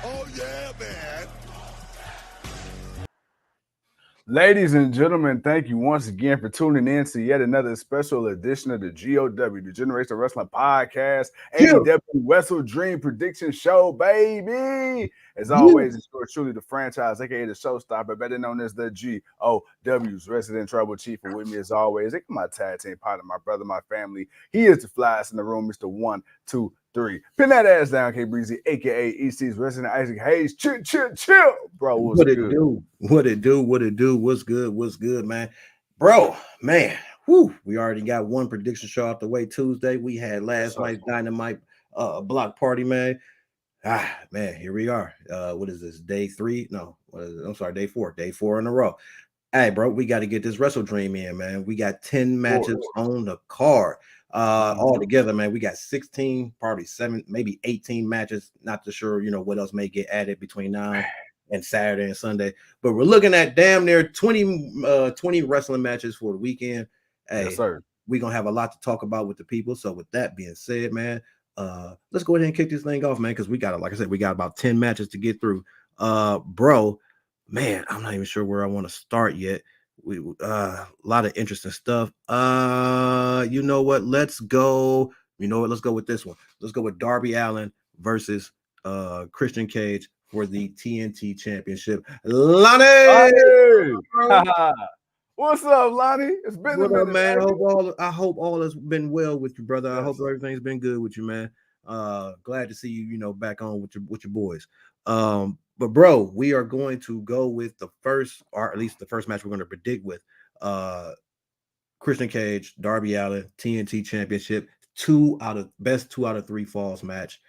Oh, yeah, man. Ladies and gentlemen, thank you once again for tuning in to yet another special edition of the GOW, the Generation Wrestling Podcast, AEW Wrestledream Prediction Show, baby. As always, it's yours truly, the franchise, aka the showstopper, better known as the GOW's resident tribal chief. And with me, as always, my tag team partner, my brother, my family. He is the flyest in the room, Mr. 1, 2, 3. Pin that ass down, K Breezy, aka EC's resident Isaac Hayes. Chill, bro. What it do? What it do? What's good, man? Bro, man. Whoo, we already got one prediction show out the way Tuesday. We had last night's Dynamite block party, man. Man, here we are. What is this? Day 3? No, I'm sorry, day 4. Day 4 in a row. Hey, bro, we got to get this Wrestledream in, man. We got 10 matches on the card. All together, man. We got 16, probably 7, maybe 18 matches. Not too sure, what else may get added between now and Saturday and Sunday. But we're looking at damn near 20 wrestling matches for the weekend. Hey, yes, sir. We're going to have a lot to talk about with the people. So with that being said, man, let's go ahead and kick this thing off, man, because we got, like I said, we got about 10 matches to get through. Bro, man, I'm not even sure where I want to start yet. We a lot of interesting stuff. You know what? Let's go. Let's go with this one. Let's go with Darby Allin versus Christian Cage for the TNT Championship. Lonnie! What's up, Lonnie? It's been a minute, man. I hope all has been well with you, brother. Yes, I hope everything's been good with you, man. Glad to see you, back on with your boys. But bro, we are going to go with the first, or at least the first match we're going to predict with Christian Cage, Darby Allin, TNT Championship, best 2 out of 3 falls match.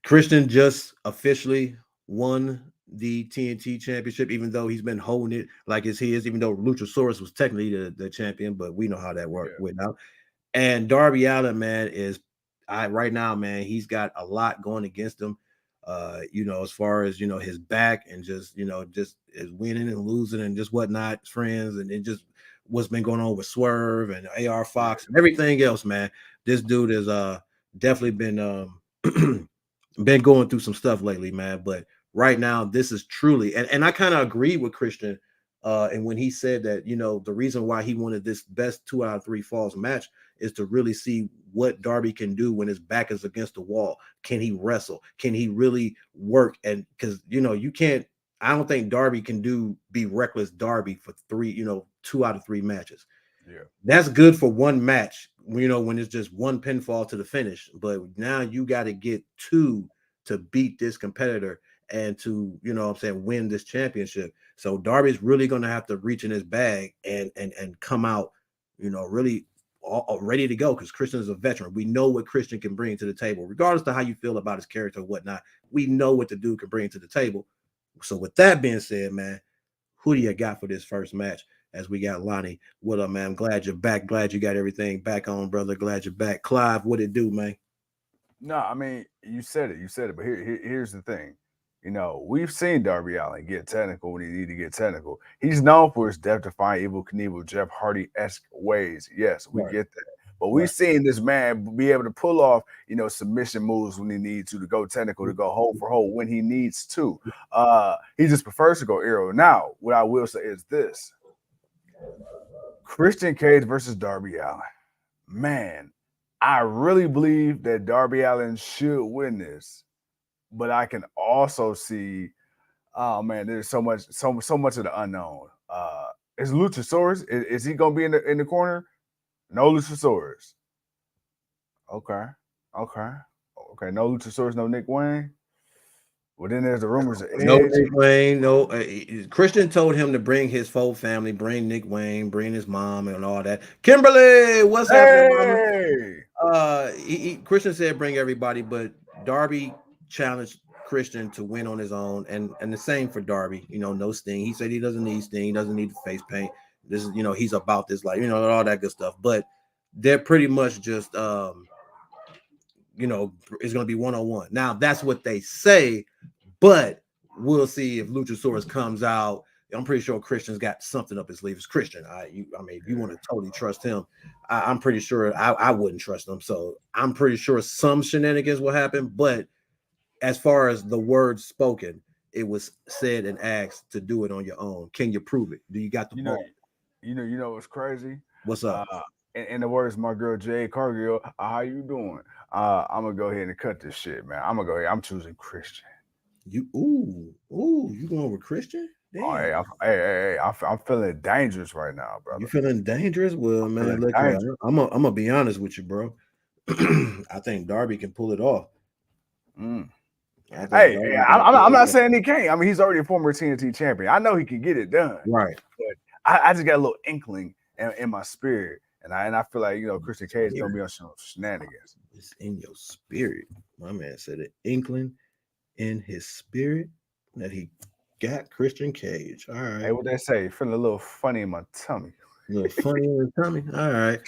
Christian just officially won the TNT Championship, even though he's been holding it like it's his, even though Luchasaurus was technically the champion, but we know how that went out. And Darby Allin, man, right now, man, he's got a lot going against him. As far as his back and just is winning and losing and just whatnot, friends, and it just what's been going on with Swerve and AR Fox and everything else, man. This dude has definitely been been going through some stuff lately, man. But right now, this is truly, and I kind of agree with Christian, and when he said that, the reason why he wanted this best 2 out of 3 falls match is to really see what Darby can do when his back is against the wall. Can he wrestle? Can he really work? And because you can't. I don't think Darby can be reckless Darby for 2 out of 3 matches. Yeah, that's good for one match. When it's just one pinfall to the finish. But now you got to get 2 to beat this competitor and to win this championship. So Darby's really going to have to reach in his bag and come out, really ready to go, because Christian is a veteran. We know what Christian can bring to the table, regardless of how you feel about his character or whatnot. We know what the dude can bring to the table. So with that being said, man, who do you got for this first match? As we got Lonnie. What up, man? I'm glad you're back. Glad you got everything back on, brother. Glad you're back. Clive, what it do, man? No, I mean, you said it. But here's the thing. We've seen Darby Allin get technical when he need to get technical. He's known for his death-defying Evel Knievel, Jeff Hardy-esque ways. Yes, we get that. But we've seen this man be able to pull off, submission moves when he needs to go technical, to go hold for hold when he needs to. He just prefers to go aerial. Now, what I will say is this. Christian Cage versus Darby Allin. Man, I really believe that Darby Allin should win this. But I can also see, oh man, there's so much of the unknown. Is Luchasaurus? Is he gonna be in the corner? No Luchasaurus. Okay. No Luchasaurus, no Nick Wayne. Well, then there's the rumors of no Nick Wayne. No, Christian told him to bring his whole family, bring Nick Wayne, bring his mom, and all that. Kimberly, what's happening, mama? Christian said bring everybody, but Darby challenged Christian to win on his own, and the same for Darby. No Sting. He said he doesn't need Sting. He doesn't need face paint. This is, he's about this life, all that good stuff. But they're pretty much just, it's going to be one-on-one. Now, that's what they say, but we'll see if Luchasaurus comes out. I'm pretty sure Christian's got something up his sleeve. It's Christian. I mean, if you want to totally trust him, I'm pretty sure I wouldn't trust him. So I'm pretty sure some shenanigans will happen, but as far as the words spoken, it was said and asked to do it on your own. Can you prove it? Do you got the You know, ball? you know what's crazy? What's Uh, up? in the words of my girl Jay Cargill, how you doing? I'm gonna go ahead and cut this shit, man. I'm gonna go ahead. I'm choosing Christian. You going with Christian? Oh, Damn. I'm feeling dangerous right now, You brother. feeling dangerous? Well, I'm man, feeling look here. dangerous. I'm gonna be honest with you, bro. I think Darby can pull it off. Mm. I think Hey, Darby can I'm pull it not off. saying he can't. I mean, he's already a former TNT champion. I know he can get it done, Right. but I just got a little inkling in my spirit, and I feel like Christian Cage is gonna be on some shenanigans. It's in your spirit. My man said an inkling in his spirit that he got Christian Cage. All Hey, right. what they say? Feeling a little funny in my tummy. A little funny in his tummy. All right.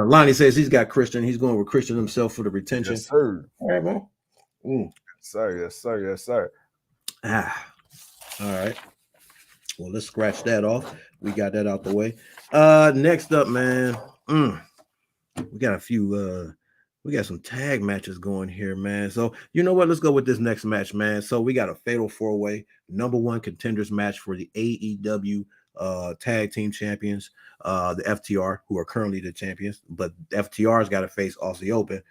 Lonnie says he's got Christian. He's going with Christian himself for the retention. Yes, sir. All right, man. Yes, sir. Yes, sir. Yes, sir. Ah, all right. Well, let's scratch that off. We got that out the way. Next up, man. We got a few we got some tag matches going here, man. So you know what? Let's go with this next match, man. So we got a fatal four-way #1 contenders match for the AEW tag team champions, the FTR, who are currently the champions, but FTR's got to face Aussie Open.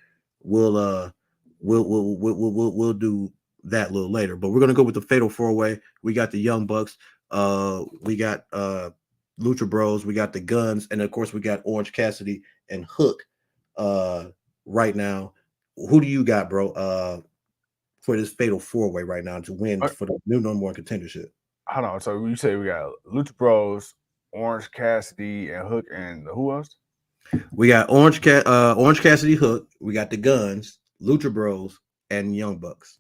We'll we'll do that a little later, but we're gonna go with the fatal four-way. We got the Young Bucks, we got Lucha Bros, we got the Guns, and of course we got Orange Cassidy and Hook right now. Who do you got, bro, for this fatal four-way right now to win for the new #1 contendership? Hold on. So you say we got Lucha Bros, Orange Cassidy, and Hook, and who else? We got Orange Cassidy, Hook. We got the Guns, Lucha Bros, and Young Bucks.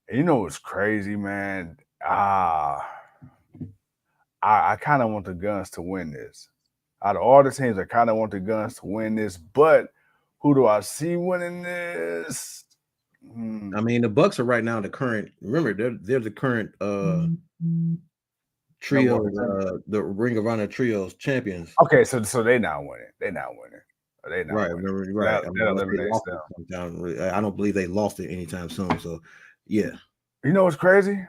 And you know what's crazy, man? I kind of want the Guns to win this. Out of all the teams, I kind of want the Guns to win this, but who do I see winning this? I mean, the Bucks are right now the current. Remember, they're the current trio, the Ring of Honor trios champions. Okay, so they not winning. They not winning. They not Right, winning. remember, right. That eliminates them. I don't believe they lost it anytime soon. So, yeah. You know what's crazy?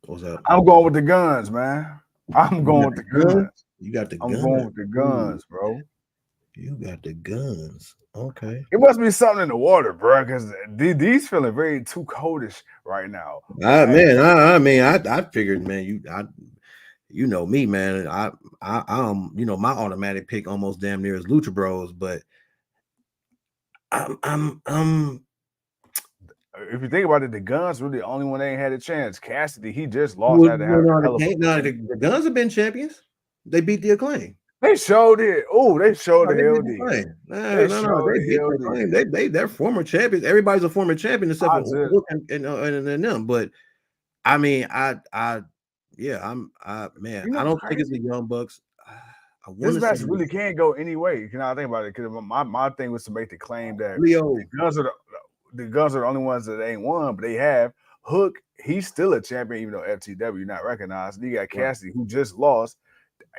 What's up? I'm going with the Guns, man. I'm going with the Guns. You got the Guns. I'm going with the Guns, bro. You got the Guns. Okay. It must be something in the water, bro, because these feeling very too coldish right now. I figured, man, you know me, man. I'm my automatic pick almost damn near is Lucha Bros, but I'm if you think about it, the Guns really the only one they ain't had a chance. Cassidy, he just lost. The Guns have been champions. They beat the Acclaim. They showed it. Oh, they showed the hell did. They beat the Acclaim. They're former champions. Everybody's a former champion except for Hook and them. But I mean, I don't think it's the Young Bucks. This match really can't go any way. You know, I think about it because my thing was to make the claim that Leo. the Guns are the only ones that ain't won, but they have Hook. He's still a champion, even though FTW not recognized. And you got Cassidy, who just lost.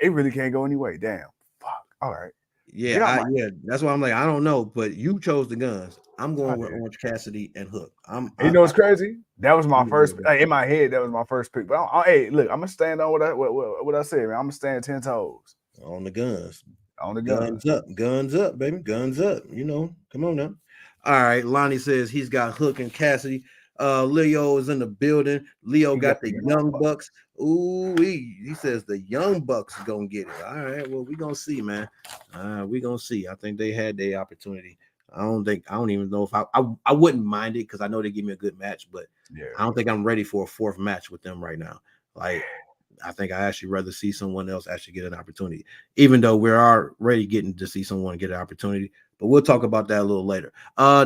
It really can't go any way. Damn. Fuck. All right. Yeah, that's why I'm like, I don't know, but you chose the Guns. I'm going with Orange Cassidy and Hook. You know what's crazy? That was my first in my head. That was my first pick. But hey, look, I'm gonna stand on what I said, man. I'm gonna stand 10 toes on the Guns. On the Guns. Guns up, baby. Guns up. Come on now. All right. Lonnie says he's got Hook and Cassidy. Leo is in the building. Leo got the Young Bucks. Ooh, he says the Young Bucks are gonna get it. All right, well, we're gonna see, man. We're gonna see. I think they had their opportunity. I don't even know if I wouldn't mind it because I know they give me a good match, but I don't think I'm ready for a fourth match with them right now. Like, I think I actually rather see someone else actually get an opportunity, even though we're already getting to see someone get an opportunity. But we'll talk about that a little later.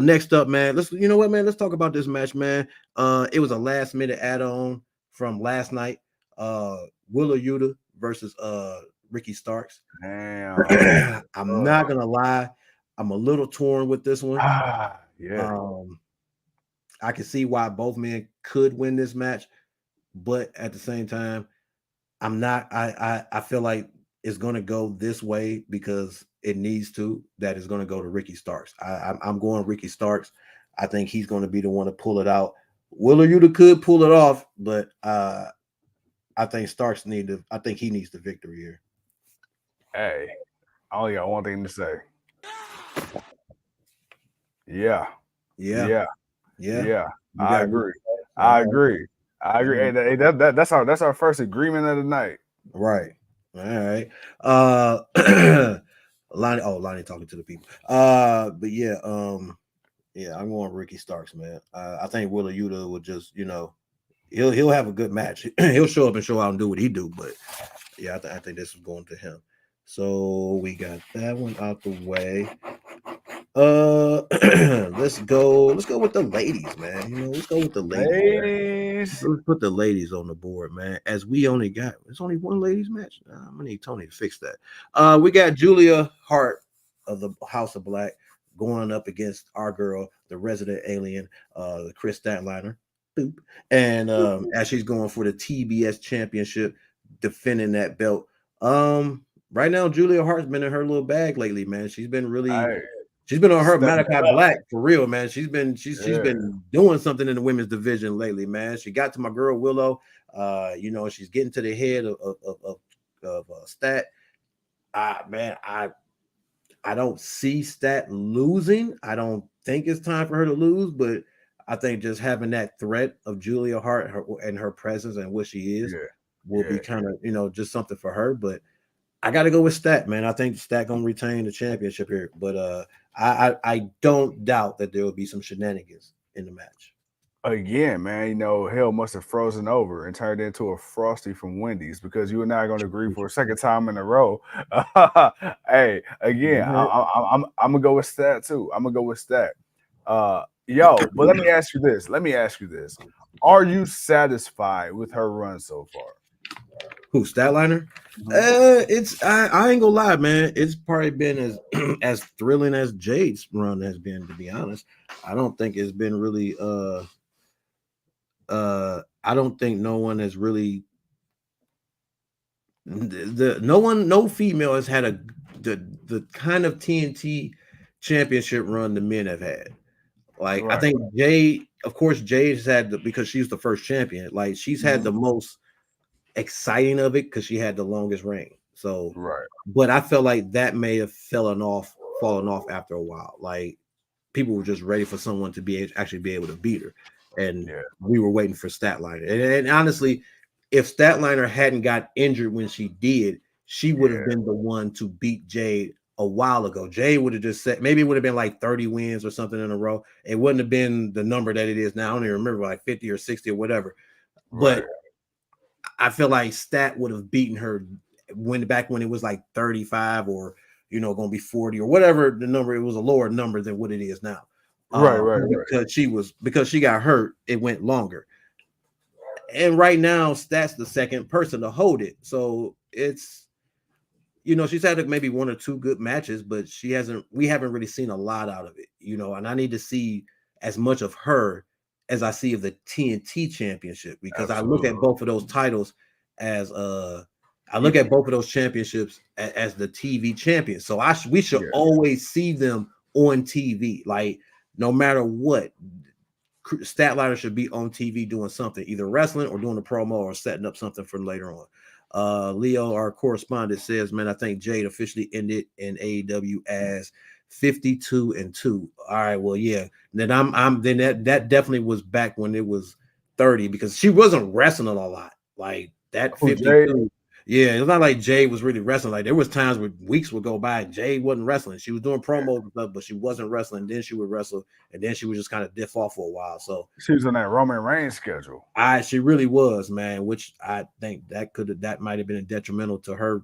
Next up, man, let's talk about this match, man. It was a last-minute add-on from last night. Wheeler Yuta versus Ricky Starks. Damn. I'm not gonna lie, I'm a little torn with this one. I can see why both men could win this match, but at the same time, I'm not. I feel like it's going to go this way because it needs to. That is going to go to Ricky Starks. I'm going Ricky Starks. I think he's going to be the one to pull it out. Willer Yuta could pull it off, but I think Starks need to. I think he needs the victory here. Hey, I only got one thing to say. Yeah, Yeah, yeah, yeah. yeah. You I got agree. I all agree. I agree. Hey, that's our first agreement of the night. right. All right. Lonnie talking to the people. But yeah, yeah, I'm going Ricky Starks, man. I think Willer Yuta would just, he'll have a good match. He'll show up and show out and do what he do. But yeah, I think this is going to him. So we got that one out the way. Let's go with the ladies, man. Let's go with the ladies. Ladies. Let's put the ladies on the board, man. As we only got it's only one ladies match. I'm gonna need Tony to fix that. We got Julia Hart of the House of Black going up against our girl, the resident alien, the Kris Statlander. Boop. And as she's going for the TBS championship, defending that belt. Right now, Julia Hart's been in her little bag lately, man. She's been on her Malachi Black for real, man. She's been doing something in the women's division lately, man. She got to my girl Willow. She's getting to the head of Stat. Man, I don't see Stat losing. I don't think it's time for her to lose, but I think just having that threat of Julia Hart and her presence and what she is will be kind of just something for her. But I got to go with Stat, man. I think Stat gonna retain the championship here, but I don't doubt that there will be some shenanigans in the match. Again, man, hell must have frozen over and turned into a Frosty from Wendy's because you and I are going to agree for a second time in a row. Hey, again, I'm gonna go with Stat too. I'm gonna go with Stat. But let me ask you this. Are you satisfied with her run so far? Who, Statlander? I ain't gonna lie, man. It's probably been as as thrilling as Jade's run has been, to be honest. I don't think it's been really I don't think no one has really no female has had the kind of TNT championship run the men have had. Like, I think Jade, of course, Jade's had because she's the first champion. Like, she's had the most exciting of it because she had the longest reign. So, but I felt like that may have fallen off after a while. Like, people were just ready for someone to actually be able to beat her, and we were waiting for Statlander. And honestly, if Statlander hadn't got injured when she did, she would have been the one to beat Jade a while ago. Jade would have just said maybe it would have been like 30 wins or something in a row. It wouldn't have been the number that it is now. I don't even remember, like 50 or 60 or whatever. But I feel like Stat would have beaten her when it was like 35 or going to be 40 or whatever the number. It was a lower number than what it is now. Because she got hurt, it went longer. And right now, Stat's the second person to hold it. So it's she's had maybe one or two good matches, but we haven't really seen a lot out of it, and I need to see as much of her as I see of the TNT championship, because I look at both of those titles as I look at both of those championships as the TV champions. So we should always see them on TV. Like, no matter what, Statlander should be on TV doing something, either wrestling or doing a promo or setting up something for later on. Leo, our correspondent, says, man, I think Jade officially ended in AEW as 52-2. All right, well, yeah. Then then that definitely was back when it was 30, because she wasn't wrestling a lot. Like that 52. Yeah, it's not like Jade was really wrestling. Like, there was times where weeks would go by and Jade wasn't wrestling. She was doing promos and stuff, but she wasn't wrestling. Then she would wrestle, and then she would just kind of diff off for a while. So she was on that Roman Reigns schedule. She really was, man. Which I think that might have been detrimental to her.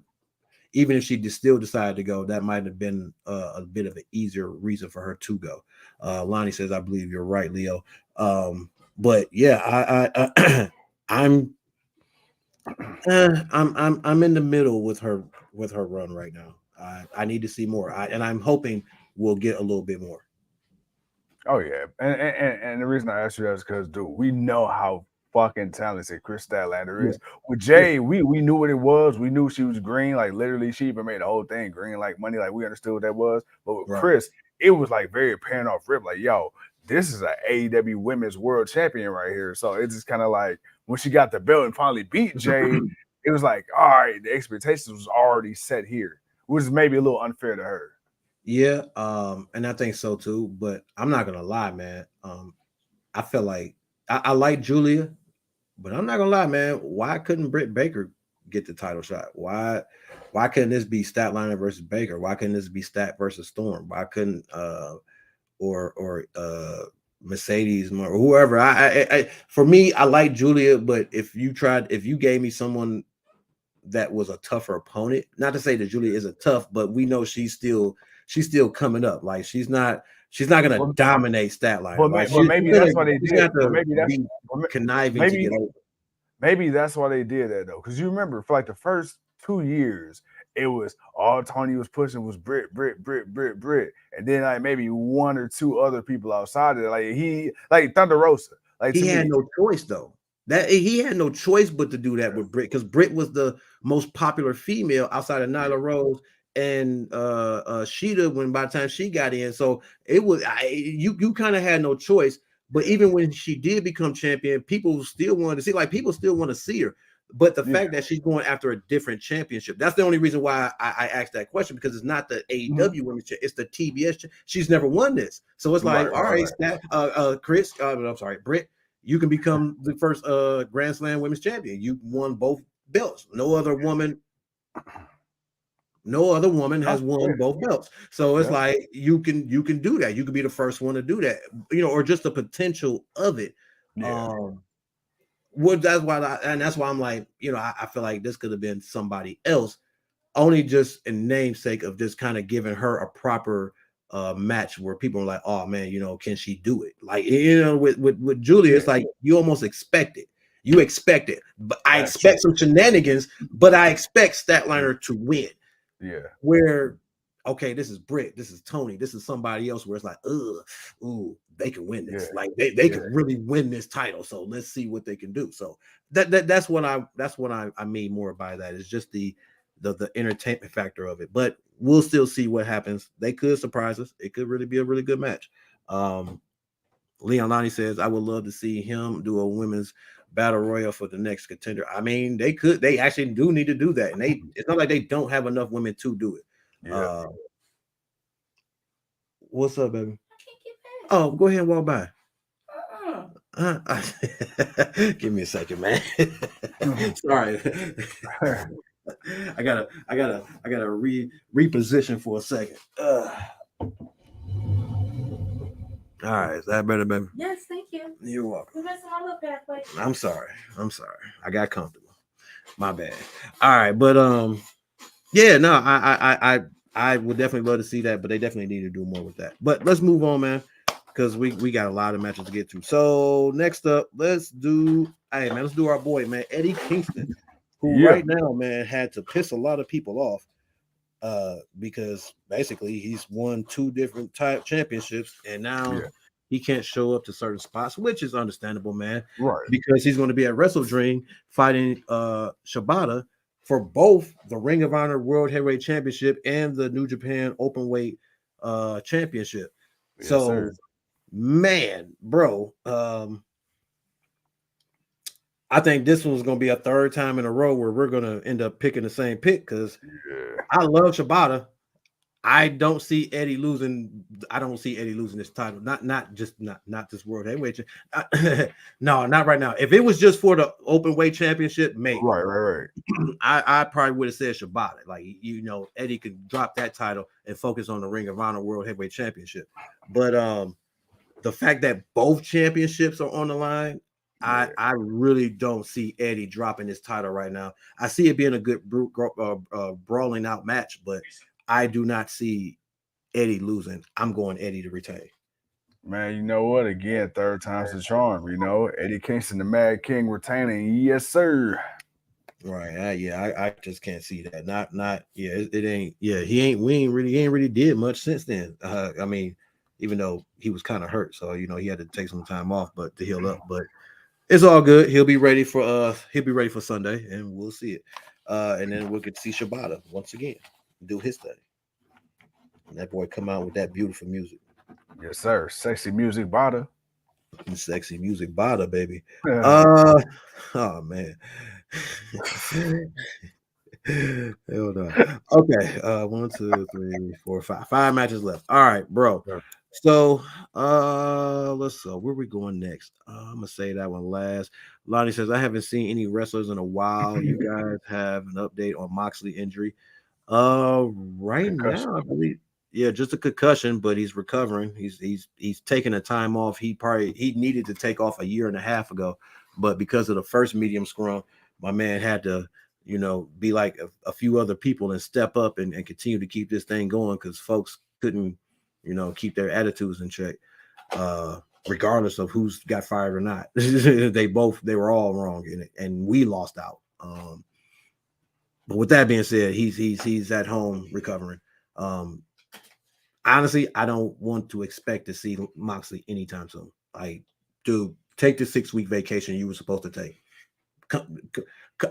Even if she still decided to go, that might have been a bit of an easier reason for her to go. Lonnie says, "I believe you're right, Leo." But yeah, I'm in the middle with her run right now. I need to see more, and I'm hoping we'll get a little bit more. Oh yeah, and the reason I asked you that is because, dude, we know how fucking talented Kris Statlander is. With Jay, we knew what it was. We knew she was green. Like, literally, she even made the whole thing green like money. Like, we understood what that was. But with Kris, it was like very apparent off rip. Like, yo, this is an AEW Women's World Champion right here. So it's just kind of like when she got the belt and finally beat Jade, it was like, all right, the expectations was already set here, which is maybe a little unfair to her. Yeah, and I think so too. But I'm not gonna lie, man. I feel like I like Julia, but I'm not gonna lie, man. Why couldn't Britt Baker get the title shot? Why couldn't this be Statlander versus Baker? Why couldn't this be Stat versus Storm? Why couldn't or Mercedes or whoever? I for me, I like Julia, but if you gave me someone that was a tougher opponent, not to say that Julia isn't tough, but we know she's still coming up. Like she's not gonna dominate Statlander. Like maybe that's why they did. Maybe that's conniving to get over. Maybe that's why they did that though, because you remember for like the first 2 years, it was all Tony was pushing was Britt, and then like maybe one or two other people outside of it, like Thunder Rosa. Like he had no choice though. That he had no choice but to do that with Britt, because Britt was the most popular female outside of Nyla Rose and Sheeta when by the time she got in. So it was you kind of had no choice. But even when she did become champion, people still wanted to see, like people still want to see her. But the fact that she's going after a different championship, that's the only reason why I asked that question, because it's not the AEW women's championship, it's the TBS. She's never won this. So it's like, all right, Kris, I'm sorry, Britt, you can become the first Grand Slam women's champion. You won both belts. No other woman has won both belts. So it's like you can do that. You could be the first one to do that, or just the potential of it. That's why I'm like, I feel like this could have been somebody else, only just in namesake of just kind of giving her a proper match where people are like, oh man, can she do it? Like, with Julia, it's like you almost expect it. You expect it, but I expect some shenanigans, but I expect Statlander to win. Yeah. Where, okay, this is Britt, this is Tony, this is somebody else where it's like, they can win this. Like they can really win this title. So let's see what they can do. So that's what I mean more by that. It's just the entertainment factor of it. But we'll still see what happens. They could surprise us. It could really be a really good match. Leon Lonnie says, I would love to see him do a women's battle royal for the next contender. I mean, they actually do need to do that. And it's not like they don't have enough women to do it. Yeah. What's up, baby? Oh, go ahead and walk by. Give me a second, man. Sorry. I gotta reposition for a second. All right, is that better, baby? Yes, thank you. You're welcome. You're messing my look halfway. I'm sorry. I got comfortable. My bad. All right, but yeah, no, I would definitely love to see that, but they definitely need to do more with that. But let's move on, man, because we got a lot of matches to get to. So next up, let's do our boy, man, Eddie Kingston, who right now, man, had to piss a lot of people off. Because basically he's won 2 different type championships, and now he can't show up to certain spots, which is understandable, man. Right. Because he's going to be at WrestleDream fighting Shibata for both the Ring of Honor World Heavyweight Championship and the New Japan Openweight Championship. Yes, so, sir. Man, bro, I think this one's going to be a third time in a row where we're going to end up picking the same pick, because I love Shibata. I don't see Eddie losing. I don't see Eddie losing this title. Not this World Heavyweight. No, not right now. If it was just for the Openweight Championship, maybe. Right. I probably would have said Shibata. Like, Eddie could drop that title and focus on the Ring of Honor World Heavyweight Championship. But the fact that both championships are on the line, I really don't see Eddie dropping his title right now. I see it being a good brawling out match, but I do not see Eddie losing. I'm going Eddie to retain. Man, you know what? Again, third time's the charm. Eddie Kingston, the Mad King, retaining. Yes, sir. Right. I just can't see that. It ain't. Yeah, he ain't really did much since then. I mean, even though he was kind of hurt, so he had to take some time off, but to heal up. But it's all good. He'll be ready for Sunday, and we'll see it. And then we'll get to see Shibata once again do his thing. And that boy come out with that beautiful music. Yes, sir. Sexy music bada. Sexy music bada, baby. Yeah. Oh man. Hell no. Okay. 1, 2, 3, 4, 5. 5 matches left. All right, bro. So let's where we going next? I'm gonna say that one last. Lonnie says, I haven't seen any wrestlers in a while. You guys have an update on Moxley injury. Right Concussion. now, I believe, yeah, just a concussion, but he's recovering. He's taking a time off. He needed to take off a year and a half ago, but because of the first medium scrum, my man had to, be like a few other people and step up and continue to keep this thing going because folks couldn't, keep their attitudes in check. Regardless of who's got fired or not. they were all wrong in it, and we lost out. But with that being said, he's at home recovering. Honestly, I don't want to expect to see Moxley anytime soon. Like, dude, take the 6-week vacation you were supposed to take.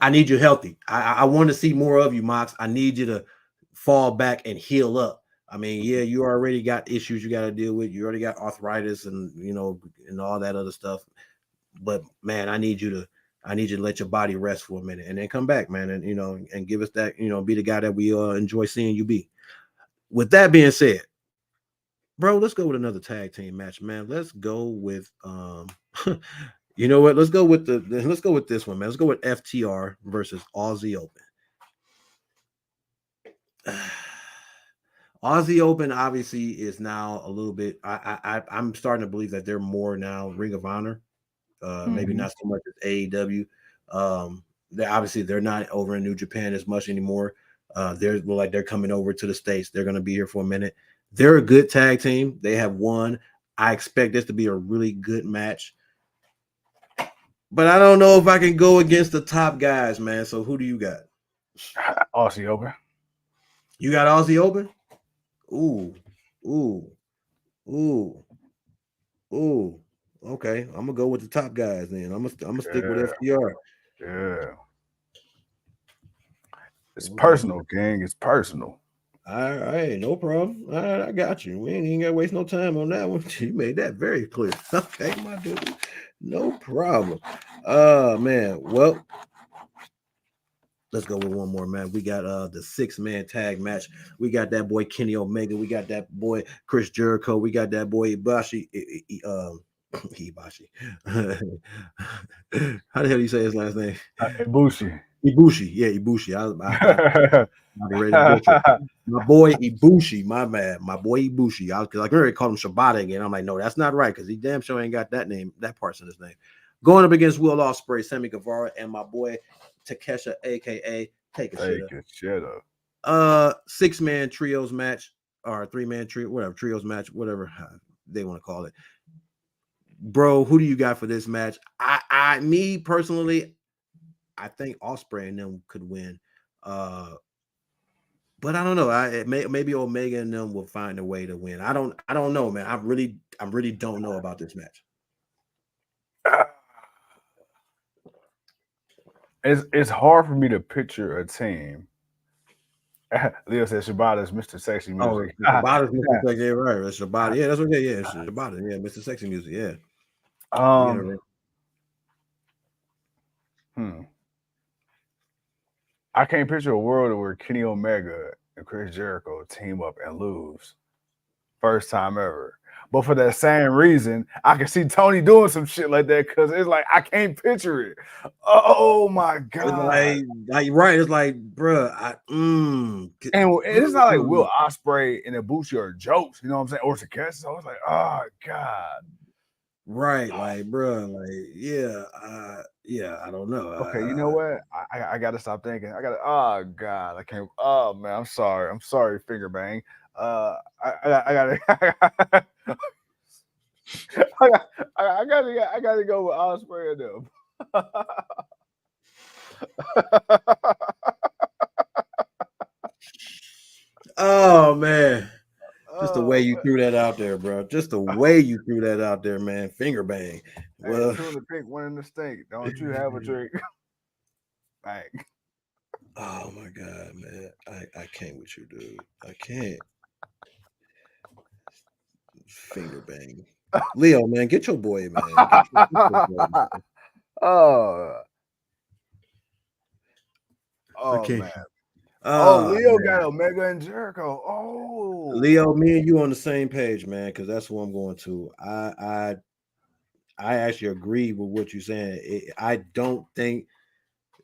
I need you healthy. I want to see more of you, Mox. I need you to fall back and heal up. I mean, yeah, you already got issues you got to deal with. You already got arthritis and and all that other stuff. But man, I need you to let your body rest for a minute and then come back, man, and and give us that, be the guy that we enjoy seeing you be. With that being said, bro, let's go with another tag team match, man. Let's go with you know what? Let's go with this one, man. Let's go with FTR versus Aussie Open. Aussie Open obviously is now a little bit. I'm starting to believe that they're more now Ring of Honor, maybe not so much as AEW. They're not over in New Japan as much anymore. They're coming over to the States. They're going to be here for a minute. They're a good tag team. They have won. I expect this to be a really good match. But I don't know if I can go against the top guys, man. So who do you got? Aussie Open. You got Aussie Open? Ooh. Okay, I'm gonna go with the top guys then. I'm gonna stick with FTR. Yeah. It's Okay. personal, gang. It's personal. All right, no problem. All right, I got you. We ain't gotta waste no time on that one. You made that very clear. Okay, my dude. No problem. Man. Well, let's go with one more, man. We got the 6-man tag match. We got that boy Kenny Omega. We got that boy Chris Jericho. We got that boy Ibushi. Ibushi. How the hell do you say his last name? Ibushi. Ibushi. Yeah, Ibushi. I ready to butcher. My boy Ibushi. My bad. My boy Ibushi. Because I already called him Shibata again. I'm like, no, that's not right because he damn sure ain't got that name, that part's in his name. Going up against Will Ospreay, Sammy Guevara, and my boy Takeshita, aka Takeshita. 6-man trios match or 3-man trio, whatever, trios match, whatever they want to call it. Bro, who do you got for this match? Me personally, I think Ospreay and them could win. But I don't know. Maybe Omega and them will find a way to win. I don't know, man. I really don't know about this match. It's hard for me to picture a team. Leo says Shibata is Mr. Sexy Music. Oh, Shibata's Mr. Sexy, yeah, right. That's Shibata. Yeah, that's okay. Yeah, Shibata. Yeah, Mr. Sexy Music. Yeah. I can't picture a world where Kenny Omega and Chris Jericho team up and lose. First time ever. But for that same reason, I can see Tony doing some shit like that because it's like I can't picture it. Oh my god! It's like right. It's like, bruh. And it's not like Will Ospreay and Ibushi are jokes. You know what I'm saying? Or Takeshita. So I was like, oh god. Right, like, bro, like, yeah, I don't know. Okay, you know what? I gotta stop thinking. Oh god, I can't. Oh man, I'm sorry, finger bang. I gotta I gotta go with Ospreay and them. Oh man. Just the way you threw that out there, bro. Just the way you threw that out there, man. Finger bang. Well, two in the pink, one in the stink. Don't you have a drink? Bang. Oh my god, man. I can't with you, dude. I can't. Finger bang. Leo, man, get your boy, man. Get your boy, man. Oh Okay. man. Leo Man. got Omega and Jericho. Oh, Leo, me and you on the same page, man, because that's who I'm going to. I actually agree with what you're saying. I don't think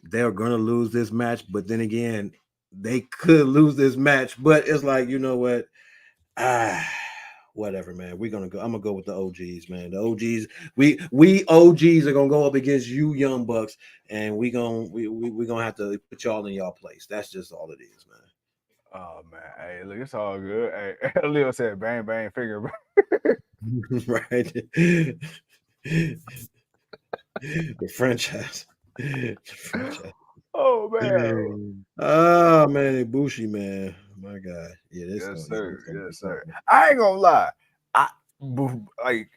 they're gonna lose this match, but then again, they could lose this match. But it's like, you know what? Whatever, man. We're gonna go. I'm gonna go with the OGs, man. The OGs. We OGs are gonna go up against you young bucks, and we gonna have to put y'all in y'all place. That's just all it is, man. oh man. Hey, look, it's all good. Hey, Leo said bang bang finger. Right. The franchise. The franchise. Oh man. Oh man, Ibushi, man. My God. Yeah, this Yes, gonna, sir. gonna be Yes, sir. something. I ain't gonna lie. Like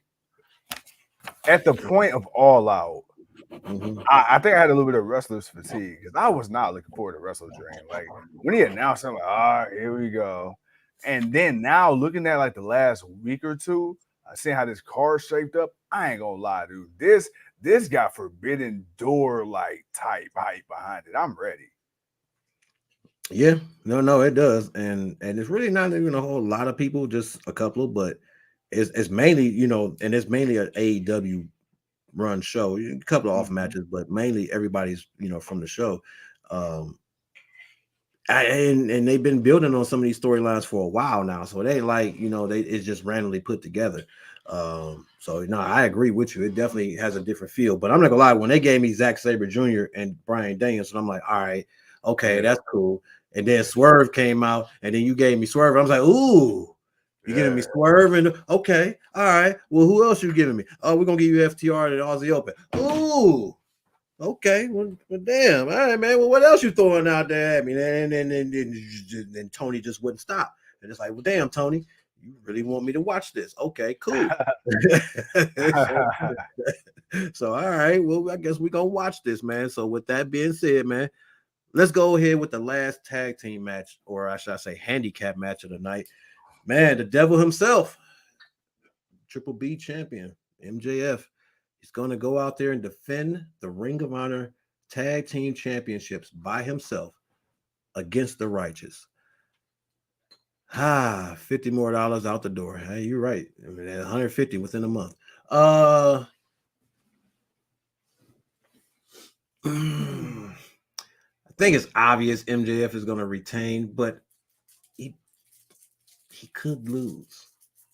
at the point of All Out, Mhm. I think I had a little bit of wrestler's fatigue because I was not looking forward to Wrestledream. Like when he announced, I'm like, all right, here we go. And then now looking at like the last week or two, seeing how this card shaped up, I ain't gonna lie, dude. This got Forbidden Door like type hype behind it. I'm ready. Yeah, no, it does, and it's really not even a whole lot of people, just a couple, but it's mainly, you know, and it's mainly an AEW run show, a couple of off matches, but mainly everybody's, you know, from the show. And they've been building on some of these storylines for a while now, so they like, you know, it's just randomly put together. So no, I agree with you. It definitely has a different feel. But I'm not gonna lie, when they gave me Zack Sabre Jr. and Bryan Danielson, I'm like, all right, okay, Yeah. that's cool. And then Swerve came out, and then you gave me Swerve. I was like, ooh, you're giving me Swerve, and okay, all right. Well, who else you giving me? Oh, we're gonna give you FTR and Aussie Open. Ooh. Okay, well, damn. All right, man. Well, what else you throwing out there at me? And Tony just wouldn't stop. And it's like, well, damn, Tony, you really want me to watch this? Okay, cool. So, all right, well, I guess we're gonna watch this, man. So, with that being said, man, let's go ahead with the last tag team match, or I should say handicap match of the night. Man, the devil himself, Triple B champion, MJF. He's going to go out there and defend the Ring of Honor Tag Team Championships by himself against the Righteous. 50 more dollars out the door. Hey, you're right. I mean, 150 within a month. I think it's obvious MJF is going to retain, but he could lose.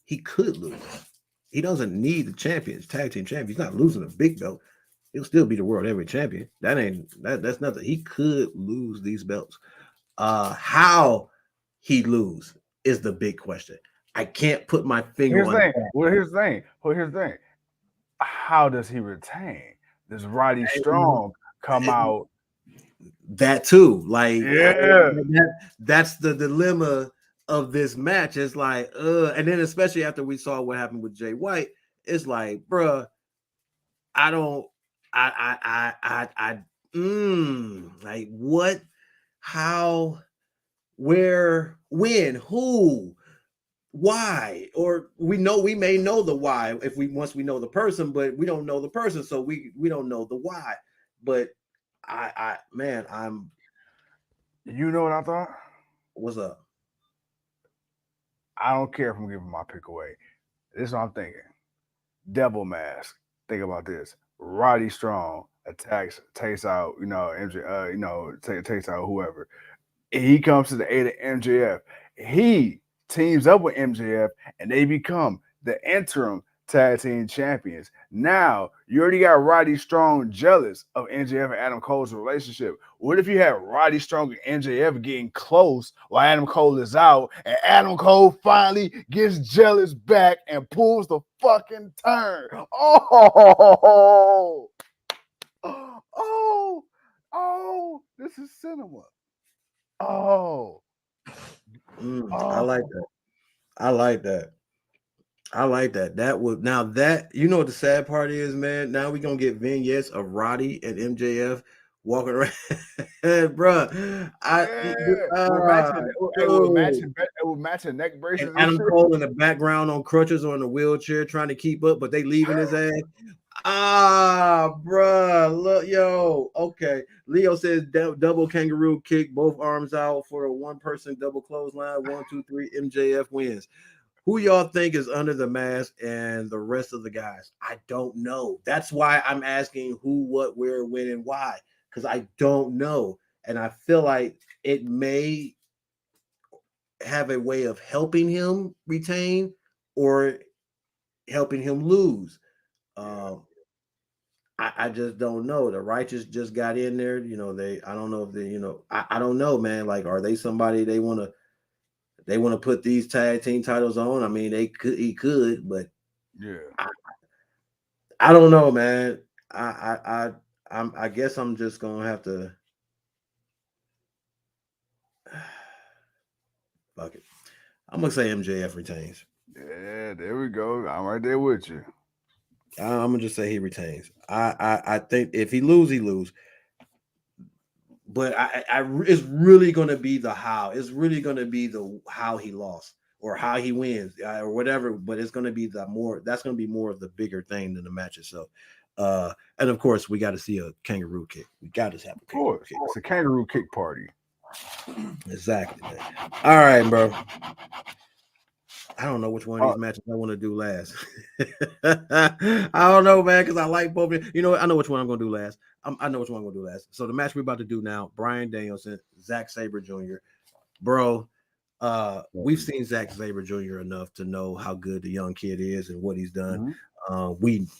He could lose. He doesn't need the champions, tag team champion. He's not losing a big belt. He'll still be the world heavyweight champion. That's nothing. He could lose these belts. How he lose is the big question. I can't put my finger on it. Here's the thing. How does he retain? Does Roddy Strong come out? That too. Like, yeah, that's the dilemma of this match. It's like, and then especially after we saw what happened with Jay White, it's like, bruh, like what, how, where, when, who, why? Or we may know the why if once we know the person, but we don't know the person, so we don't know the why. But I'm. You know what I thought? What's up? I don't care if I'm giving my pick away. This is what I'm thinking. Devil Mask. Think about this. Roddy Strong takes out, MJ, takes out whoever. He comes to the aid of MJF. He teams up with MJF, and they become the interim tag team champions. Now, you already got Roddy Strong jealous of MJF and Adam Cole's relationship. What if you had Roddy Strong and MJF getting close while Adam Cole is out, and Adam Cole finally gets jealous back and pulls the fucking turn? This is cinema. I like that. I like that. That would, now that, you know what the sad part is, man. Now we're gonna get vignettes of Roddy and MJF walking around, bro. We're matching neck braces and and Adam shit. Cole in the background on crutches or in a wheelchair trying to keep up, but they leaving his ass. Bruh, look, yo, okay. Leo says double kangaroo kick, both arms out for a one-person double clothesline. 1, 2, 3. MJF wins. Who y'all think is under the mask and the rest of the guys? I don't know. That's why I'm asking who, what, where, when, and why, because I don't know. And I feel like it may have a way of helping him retain or helping him lose. I just don't know. The Righteous just got in there. I don't know if they, I don't know, man. Like, are they somebody they want to put these tag team titles on? I mean, he could, but yeah, I don't know, man. I guess I'm just gonna have to fuck it. I'm gonna say MJF retains. Yeah, there we go. I'm right there with you. I'm gonna just say he retains. I think if he lose, he lose. But it's really gonna be the how. It's really gonna be the how he lost or how he wins or whatever. But it's gonna be that's gonna be more of the bigger thing than the match itself. And of course, we got to see a kangaroo kick. We got to have a kangaroo kick. It's a kangaroo kick party. Exactly. Man. All right, bro. I don't know which one of these matches I want to do last. I don't know, man, because I like both. I know which one I'm going to do last. I know which one I'm going to do last. So the match we're about to do now, Bryan Danielson, Zack Sabre Jr. Bro, we've seen Zack Sabre Jr. enough to know how good the young kid is and what he's done. Mm-hmm.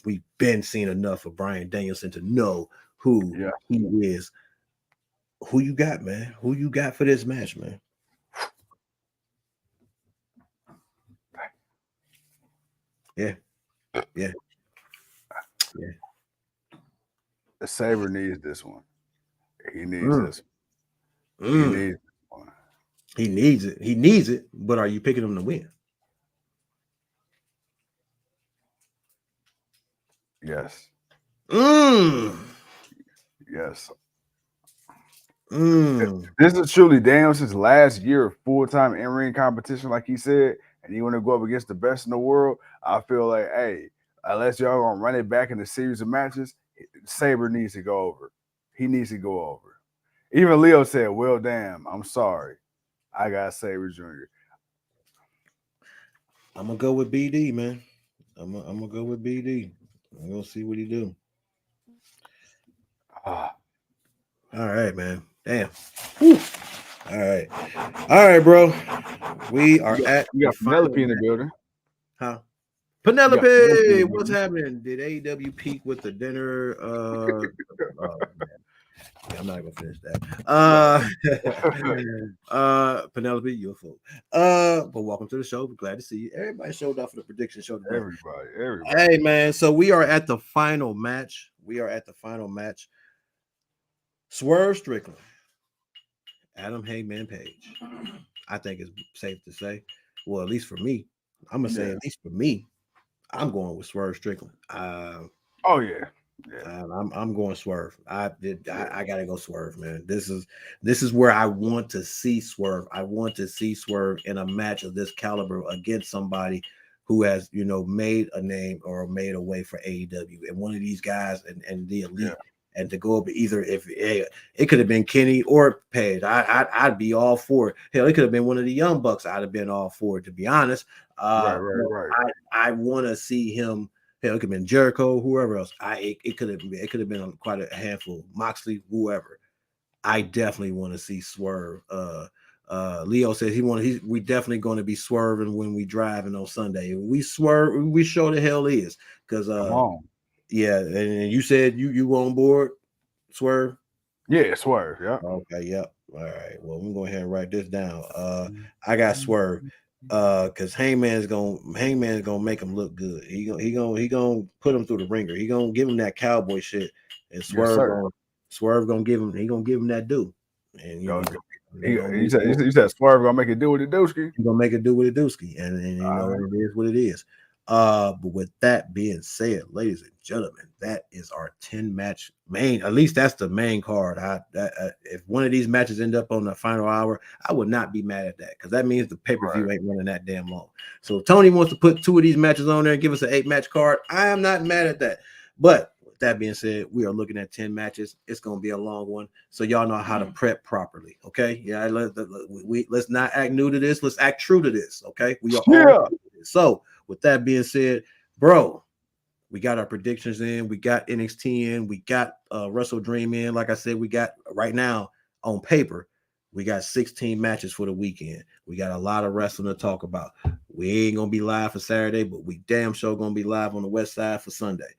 We've been seeing enough of Bryan Danielson to know who he is. Who you got, man? Who you got for this match, man? Yeah. The Sabre needs this one. He needs this one. He needs this one. He needs it. He needs it. But are you picking him to win? Yes. Yes. This is truly Danielson's last year of full-time in-ring competition, like he said, and you want to go up against the best in the world. I feel like, hey, unless y'all gonna run it back in a series of matches, Sabre needs to go over. He needs to go over. Even Leo said, well, damn, I'm sorry. I got Sabre Jr. I'm gonna go with BD, man. I'm gonna go with BD. I'm gonna see what he do. All right, man. Damn. Whew. All right, bro. We are at. You got Penelope in the building, huh? Penelope, what's happening? Did AEW peak with the dinner? I'm not gonna finish that. Penelope, you're a fool. But welcome to the show. We're glad to see you. Everybody showed up for the prediction show. Everybody. Hey, man. So we are at the final match. Swerve Strickland, Adam Hangman Page. I think it's safe to say. Well, at least for me, I'm gonna say at least for me, I'm going with Swerve Strickland. I'm going Swerve. I gotta go Swerve, man. This is where I want to see Swerve. I want to see Swerve in a match of this caliber against somebody who has made a name or made a way for AEW, and one of these guys and the elite. And to go up either it could have been Kenny or Page. I'd be all for it. Hell, it could have been one of the Young Bucks. I'd have been all for it, to be honest. Right. I want to see him. Hell, it could have been Jericho, whoever else. It could have been quite a handful. Moxley, whoever. I definitely want to see Swerve. Leo says we definitely going to be swerving when we driving on Sunday. We swerve. We show the hell is because come on. Yeah, and you said you on board, Swerve? Yeah, Swerve. Yeah. Okay. Yep. All right. Well, I'm going ahead and write this down. I got Swerve. Because Hangman's gonna make him look good. He gonna put him through the ringer. He gonna give him that cowboy shit, and Swerve gonna give him that due. And you said Swerve gonna make it do what it do ski. He's gonna make it do what it do ski, and it is what it is. But with that being said, ladies and gentlemen, that is our 10-match main. At least that's the main card. If one of these matches end up on the final hour, I would not be mad at that because that means the pay-per-view ain't running that damn long. So if Tony wants to put 2 of these matches on there and give us an 8-match card, I am not mad at that. But with that being said, we are looking at 10 matches. It's going to be a long one. So y'all know how to prep properly. Okay. Yeah. Let's not act new to this. Let's act true to this. Okay. We are all so with that being said, bro, we got our predictions in. We got NXT in. We got Wrestledream in. Like I said, we got right now on paper, we got 16 matches for the weekend. We got a lot of wrestling to talk about. We ain't going to be live for Saturday, but we damn sure going to be live on the West Side for Sunday.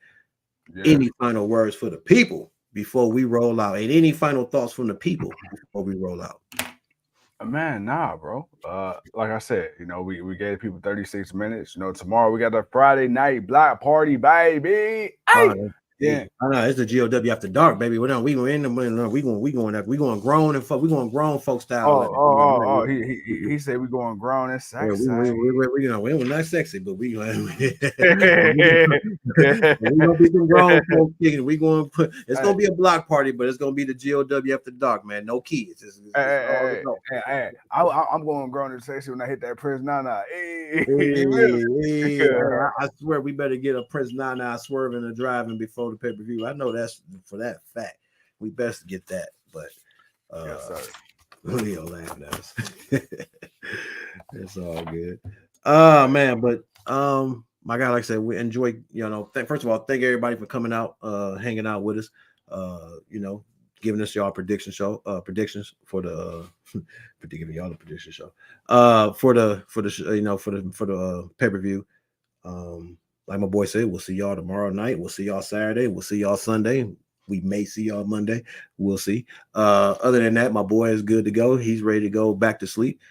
Yeah. Any final words for the people before we roll out? And any final thoughts from the people before we roll out? Man, nah, bro. Like I said, you know, we gave people 36 minutes. You know, tomorrow we got the Friday night block party, baby. Hey! Yeah, I know it's the GOW after dark, baby. We going grown and we going grown folk style. He said we going grown and sexy. Yeah, we're not sexy, but we gonna be some grown folk kicking. It's gonna be a block party, but it's gonna be the GOW after dark, man. No kids. I'm going grown and sexy when I hit that Prince Nana. I swear we better get a Prince Nana swerving and driving before the pay-per-view. I know that's for that fact. We best get that, but yes, sir. Leo laughing at us. It's all good. Man, but my guy, like I said, we enjoy, you know, first of all, thank everybody for coming out, hanging out with us, you know, giving us y'all predictions for the giving y'all the prediction show for the pay-per-view. Like my boy said, we'll see y'all tomorrow night. We'll see y'all Saturday. We'll see y'all Sunday. We may see y'all Monday. We'll see. Other than that, my boy is good to go. He's ready to go back to sleep.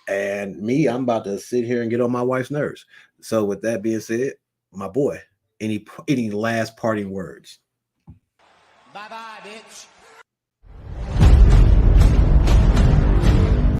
And me, I'm about to sit here and get on my wife's nerves. So with that being said, my boy, any last parting words? Bye-bye, bitch.